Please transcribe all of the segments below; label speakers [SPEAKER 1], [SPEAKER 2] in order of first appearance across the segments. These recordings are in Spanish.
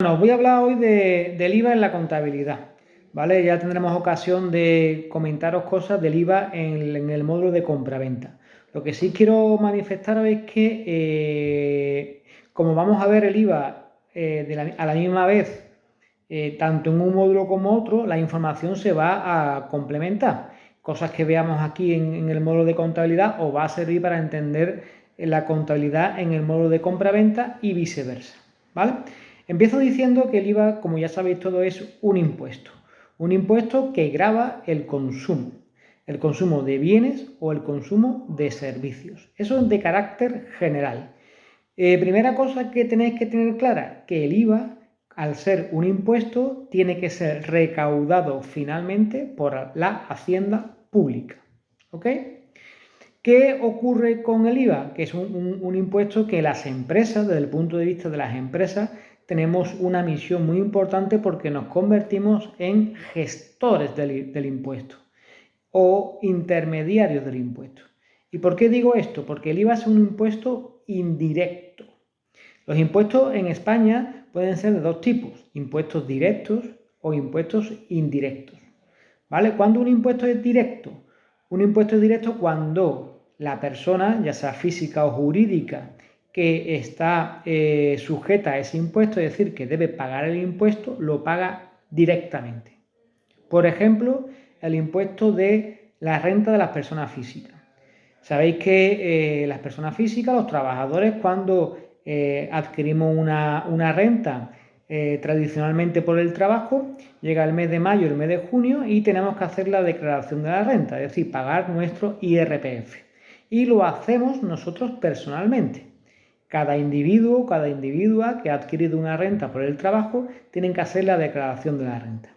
[SPEAKER 1] Bueno, os voy a hablar hoy del IVA en la contabilidad, ¿vale? Ya tendremos ocasión de comentaros cosas del IVA en el módulo de compra-venta. Lo que sí quiero manifestaros es que, como vamos a ver el IVA a la misma vez, tanto en un módulo como otro, la información se va a complementar. Cosas que veamos aquí en el módulo de contabilidad os va a servir para entender la contabilidad en el módulo de compra-venta y viceversa, ¿vale? Empiezo diciendo que el IVA, como ya sabéis todo, es un impuesto que grava el consumo de bienes o el consumo de servicios. Eso es de carácter general. Primera cosa que tenéis que tener clara, que el IVA, al ser un impuesto, tiene que ser recaudado finalmente por la Hacienda Pública. ¿Ok? ¿Qué ocurre con el IVA? Que es un impuesto que las empresas, desde el punto de vista de las empresas, tenemos una misión muy importante porque nos convertimos en gestores del impuesto o intermediarios del impuesto. ¿Y por qué digo esto? Porque el IVA es un impuesto indirecto. Los impuestos en España pueden ser de dos tipos, impuestos directos o impuestos indirectos. ¿Vale? ¿Cuándo un impuesto es directo? Un impuesto es directo cuando la persona, ya sea física o jurídica, que está sujeta a ese impuesto, es decir, que debe pagar el impuesto, lo paga directamente. Por ejemplo, el impuesto de la renta de las personas físicas. Sabéis que las personas físicas, los trabajadores, cuando adquirimos una renta tradicionalmente por el trabajo, llega el mes de mayo, el mes de junio y tenemos que hacer la declaración de la renta, es decir, pagar nuestro IRPF. Y lo hacemos nosotros personalmente. Cada individuo, cada individua que ha adquirido una renta por el trabajo, tienen que hacer la declaración de la renta.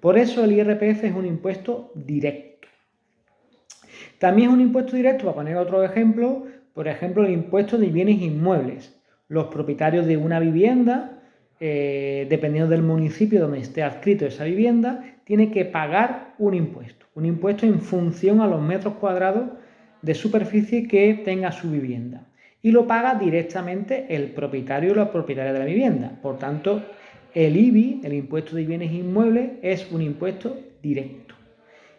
[SPEAKER 1] Por eso el IRPF es un impuesto directo. También es un impuesto directo, para poner otro ejemplo, por ejemplo, el impuesto de bienes inmuebles. Los propietarios de una vivienda, dependiendo del municipio donde esté adscrito esa vivienda, tiene que pagar un impuesto en función a los metros cuadrados de superficie que tenga su vivienda. Y lo paga directamente el propietario o la propietaria de la vivienda. Por tanto, el IBI, el impuesto de bienes inmuebles, es un impuesto directo.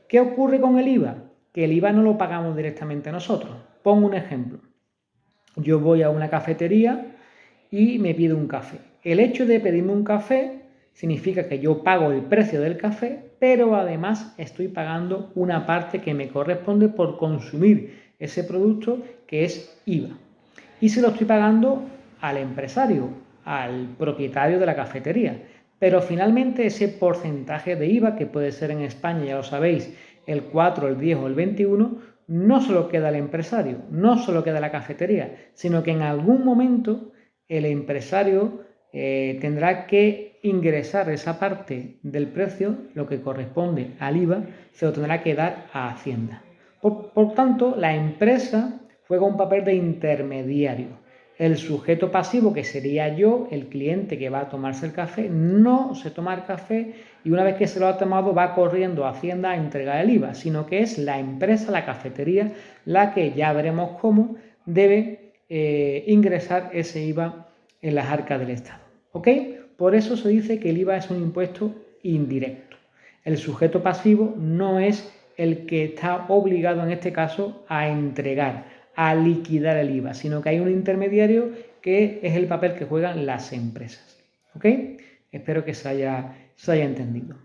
[SPEAKER 1] ¿Qué ocurre con el IVA? Que el IVA no lo pagamos directamente nosotros. Pongo un ejemplo. Yo voy a una cafetería y me pido un café. El hecho de pedirme un café significa que yo pago el precio del café, pero además estoy pagando una parte que me corresponde por consumir ese producto, que es IVA. Y se lo estoy pagando al empresario, al propietario de la cafetería. Pero finalmente ese porcentaje de IVA, que puede ser en España, ya lo sabéis, el 4, el 10 o el 21, no solo queda al empresario, no solo queda a la cafetería, sino que en algún momento el empresario tendrá que ingresar esa parte del precio, lo que corresponde al IVA, se lo tendrá que dar a Hacienda. Por tanto, la empresa juega un papel de intermediario. El sujeto pasivo, que sería yo, el cliente que va a tomarse el café, no se toma el café y una vez que se lo ha tomado va corriendo a Hacienda a entregar el IVA, sino que es la empresa, la cafetería, la que ya veremos cómo debe ingresar ese IVA en las arcas del Estado. ¿Ok? Por eso se dice que el IVA es un impuesto indirecto. El sujeto pasivo no es el que está obligado en este caso a entregar, a liquidar el IVA, sino que hay un intermediario que es el papel que juegan las empresas. ¿Ok? Espero que se haya entendido.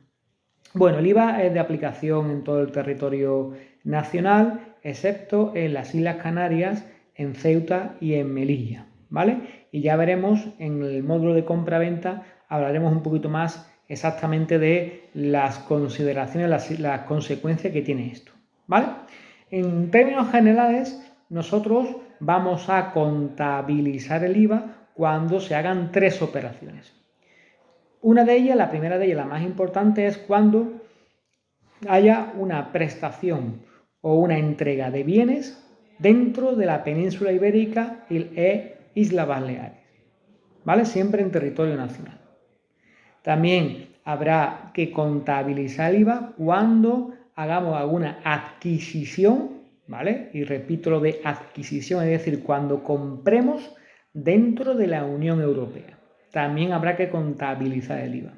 [SPEAKER 1] Bueno, el IVA es de aplicación en todo el territorio nacional, excepto en las Islas Canarias, en Ceuta y en Melilla, ¿vale? Y ya veremos en el módulo de compra-venta, hablaremos un poquito más exactamente de las consideraciones, las consecuencias que tiene esto, ¿vale? En términos generales, nosotros vamos a contabilizar el IVA cuando se hagan tres operaciones. Una de ellas, la primera de ellas, la más importante, es cuando haya una prestación o una entrega de bienes dentro de la península ibérica e Islas Baleares, ¿vale? Siempre en territorio nacional. También habrá que contabilizar el IVA cuando hagamos alguna adquisición, ¿vale? Y repito lo de adquisición, es decir, cuando compremos dentro de la Unión Europea. también habrá que contabilizar el IVA.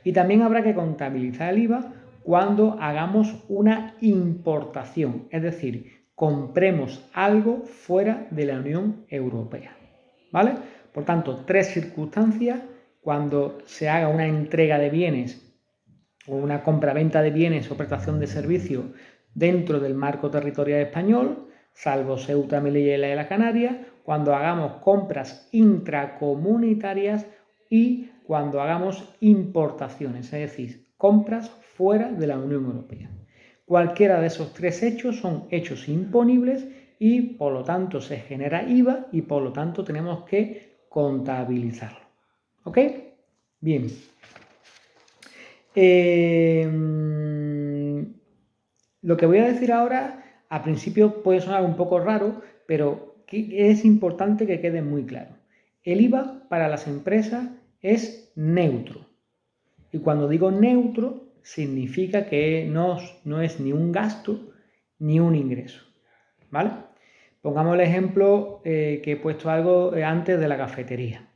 [SPEAKER 1] Y también habrá que contabilizar el IVA cuando hagamos una importación, es decir, compremos algo fuera de la Unión Europea, ¿vale? Por tanto, 3 circunstancias cuando se haga una entrega de bienes o una compra-venta de bienes o prestación de servicios dentro del marco territorial español, salvo Ceuta, Melilla y la Canarias, cuando hagamos compras intracomunitarias y cuando hagamos importaciones, es decir, compras fuera de la Unión Europea. Cualquiera de esos 3 hechos son hechos imponibles y por lo tanto se genera IVA y por lo tanto tenemos que contabilizarlo. ¿Ok? Bien. Lo que voy a decir ahora, al principio puede sonar un poco raro, pero es importante que quede muy claro. El IVA para las empresas es neutro. Y cuando digo neutro, significa que no es ni un gasto ni un ingreso. ¿Vale? Pongamos el ejemplo que he puesto algo antes de la cafetería.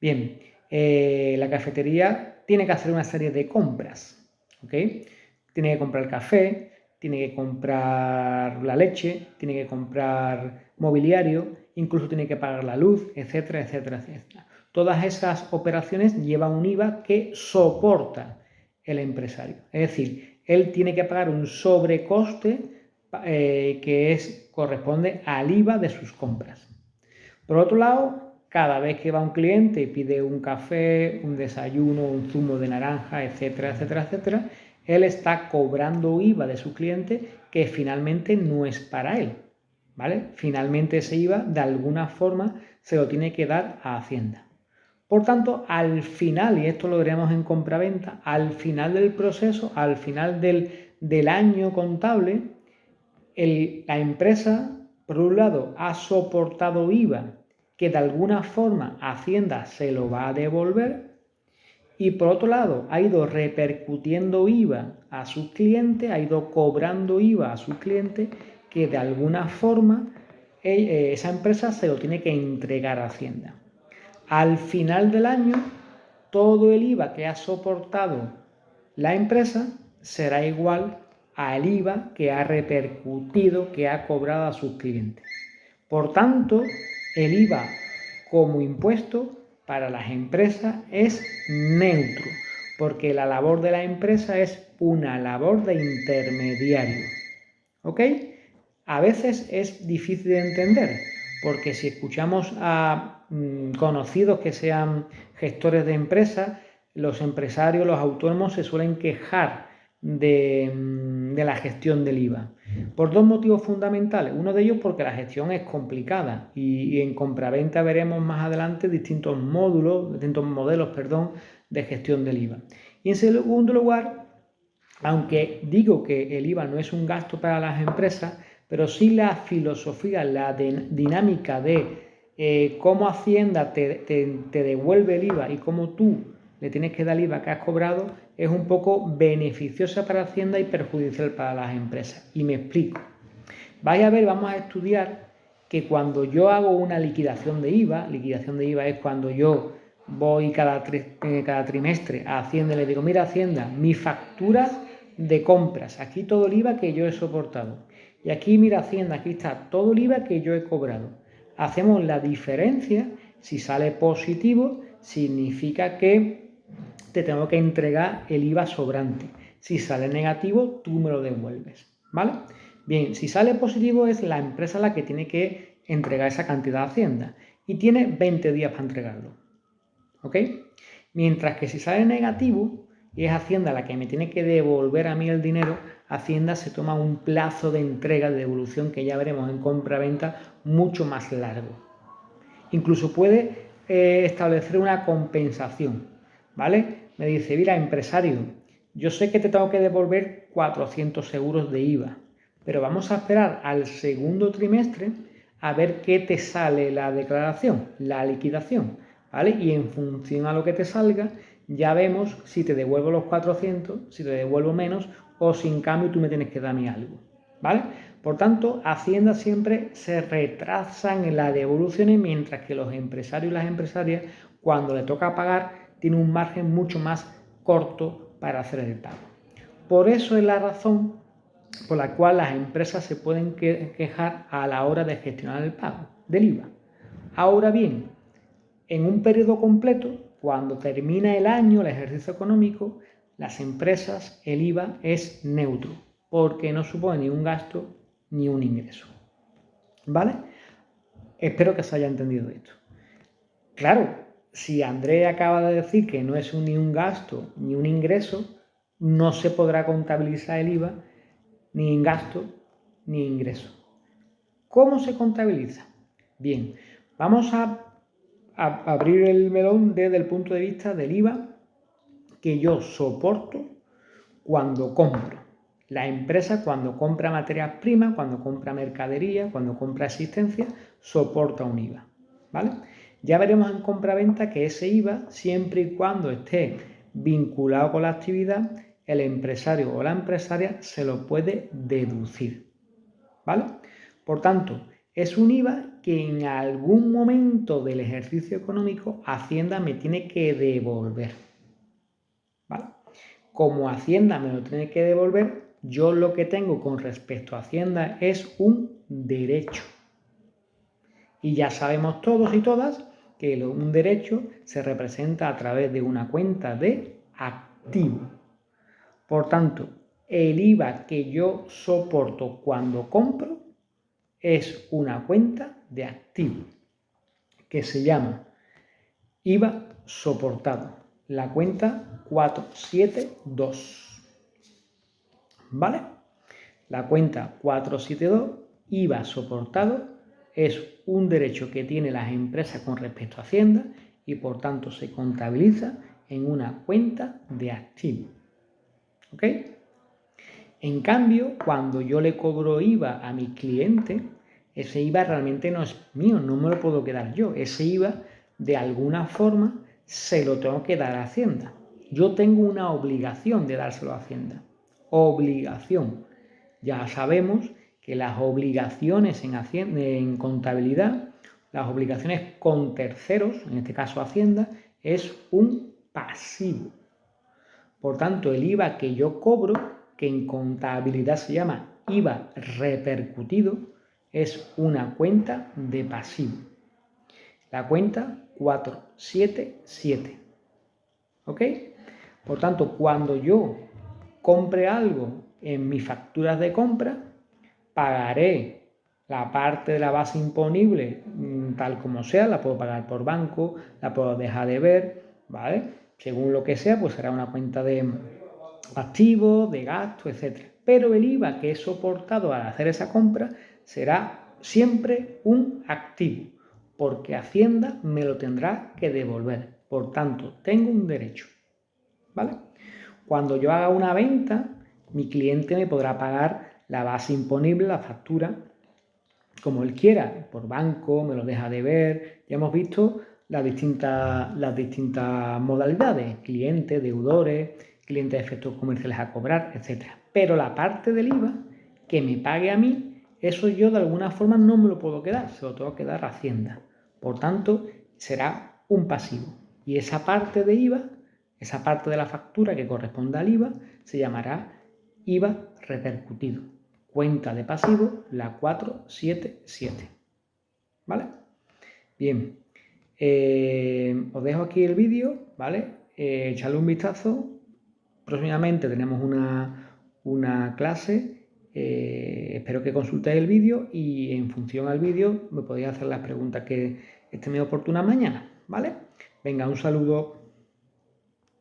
[SPEAKER 1] Bien, la cafetería tiene que hacer una serie de compras, ¿ok? Tiene que comprar café, tiene que comprar la leche, tiene que comprar mobiliario, incluso tiene que pagar la luz, etcétera, etcétera, etcétera. Todas esas operaciones llevan un IVA que soporta el empresario. Es decir, él tiene que pagar un sobrecoste que corresponde al IVA de sus compras. Por otro lado, cada vez que va un cliente y pide un café, un desayuno, un zumo de naranja, etcétera, etcétera, etcétera, él está cobrando IVA de su cliente que finalmente no es para él, ¿vale? Finalmente ese IVA de alguna forma se lo tiene que dar a Hacienda. Por tanto, al final, y esto lo veremos en compraventa, al final del proceso, al final del año contable, la empresa, por un lado, ha soportado IVA que de alguna forma Hacienda se lo va a devolver y por otro lado ha ido repercutiendo IVA a sus clientes, ha ido cobrando IVA a sus clientes que de alguna forma esa empresa se lo tiene que entregar a Hacienda. Al final del año, todo el IVA que ha soportado la empresa será igual al IVA que ha repercutido, que ha cobrado a sus clientes. Por tanto, el IVA como impuesto para las empresas es neutro, porque la labor de la empresa es una labor de intermediario. ¿Ok? A veces es difícil de entender, porque si escuchamos a conocidos que sean gestores de empresas, los empresarios, los autónomos se suelen quejar de la gestión del IVA. Por 2 motivos fundamentales. Uno de ellos porque la gestión es complicada y en compraventa veremos más adelante distintos modelos de gestión del IVA. Y en segundo lugar, aunque digo que el IVA no es un gasto para las empresas, pero sí la filosofía, la dinámica de cómo Hacienda te devuelve el IVA y cómo tú le tienes que dar el IVA que has cobrado es un poco beneficiosa para Hacienda y perjudicial para las empresas. Y me explico. Vais a ver, vamos a estudiar que cuando yo hago una liquidación de IVA es cuando yo voy cada trimestre a Hacienda y le digo, mira Hacienda, mis facturas de compras, aquí todo el IVA que yo he soportado. Y aquí, mira Hacienda, aquí está todo el IVA que yo he cobrado. Hacemos la diferencia, si sale positivo, significa que te tengo que entregar el IVA sobrante. Si sale negativo, tú me lo devuelves, ¿vale? Bien, si sale positivo es la empresa la que tiene que entregar esa cantidad a Hacienda y tiene 20 días para entregarlo, ¿ok? Mientras que si sale negativo y es Hacienda la que me tiene que devolver a mí el dinero, Hacienda se toma un plazo de entrega, de devolución, que ya veremos en compra-venta, mucho más largo. Incluso puede establecer una compensación, ¿vale? Me dice, mira, empresario, yo sé que te tengo que devolver 400 euros de IVA, pero vamos a esperar al segundo trimestre a ver qué te sale la declaración, la liquidación, ¿vale? Y en función a lo que te salga, ya vemos si te devuelvo los 400, si te devuelvo menos o si en cambio tú me tienes que dar a mí algo, ¿vale? Por tanto, Hacienda siempre se retrasan en las devoluciones mientras que los empresarios y las empresarias Cuando le toca pagar, tiene un margen mucho más corto para hacer el pago. Por eso es la razón por la cual las empresas se pueden quejar a la hora de gestionar el pago del IVA. Ahora bien, en un periodo completo, cuando termina el año, el ejercicio económico, las empresas, el IVA es neutro, porque no supone ni un gasto ni un ingreso. ¿Vale? Espero que se haya entendido esto. Claro, si Andrés acaba de decir que no es ni un gasto ni un ingreso, no se podrá contabilizar el IVA ni en gasto ni ingreso. ¿Cómo se contabiliza? Bien, vamos a abrir el melón desde el punto de vista del IVA que yo soporto cuando compro. La empresa cuando compra materias primas, cuando compra mercadería, cuando compra existencia, soporta un IVA. ¿Vale? Ya veremos en compraventa que ese IVA, siempre y cuando esté vinculado con la actividad, el empresario o la empresaria se lo puede deducir. ¿Vale? Por tanto, es un IVA que en algún momento del ejercicio económico Hacienda me tiene que devolver. ¿Vale? Como Hacienda me lo tiene que devolver, yo lo que tengo con respecto a Hacienda es un derecho. Y ya sabemos todos y todas que un derecho se representa a través de una cuenta de activo. Por tanto, el IVA que yo soporto cuando compro es una cuenta de activo que se llama IVA soportado, la cuenta 472. ¿Vale? La cuenta 472, IVA soportado, es un derecho que tienen las empresas con respecto a Hacienda y por tanto se contabiliza en una cuenta de activo. ¿Ok? En cambio, cuando yo le cobro IVA a mi cliente, ese IVA realmente no es mío, no me lo puedo quedar yo. Ese IVA, de alguna forma, se lo tengo que dar a Hacienda. Yo tengo una obligación de dárselo a Hacienda. Obligación. Ya sabemos que las obligaciones en contabilidad, las obligaciones con terceros, en este caso Hacienda, es un pasivo. Por tanto, el IVA que yo cobro, que en contabilidad se llama IVA repercutido, es una cuenta de pasivo. La cuenta 477. ¿Ok? Por tanto, cuando yo compre algo en mis facturas de compra, pagaré la parte de la base imponible tal como sea, la puedo pagar por banco, la puedo dejar de ver, ¿vale? Según lo que sea, pues será una cuenta de activos, de gastos, etc. Pero el IVA que he soportado al hacer esa compra será siempre un activo, porque Hacienda me lo tendrá que devolver. Por tanto, tengo un derecho, ¿vale? Cuando yo haga una venta, mi cliente me podrá pagar la base imponible, la factura, como él quiera, por banco, me lo deja de ver. Ya hemos visto las distintas modalidades, clientes, deudores, clientes de efectos comerciales a cobrar, etc. Pero la parte del IVA que me pague a mí, eso yo de alguna forma no me lo puedo quedar, se lo tengo que dar a Hacienda. Por tanto, será un pasivo. Y esa parte de IVA, esa parte de la factura que corresponde al IVA, se llamará IVA repercutido. Cuenta de pasivo, la 477. ¿Vale? Bien. Os dejo aquí el vídeo, ¿vale? Echadle un vistazo. Próximamente tenemos una clase. Espero que consultéis el vídeo y en función al vídeo me podéis hacer las preguntas que estén oportunas mañana, ¿vale? Venga, un saludo.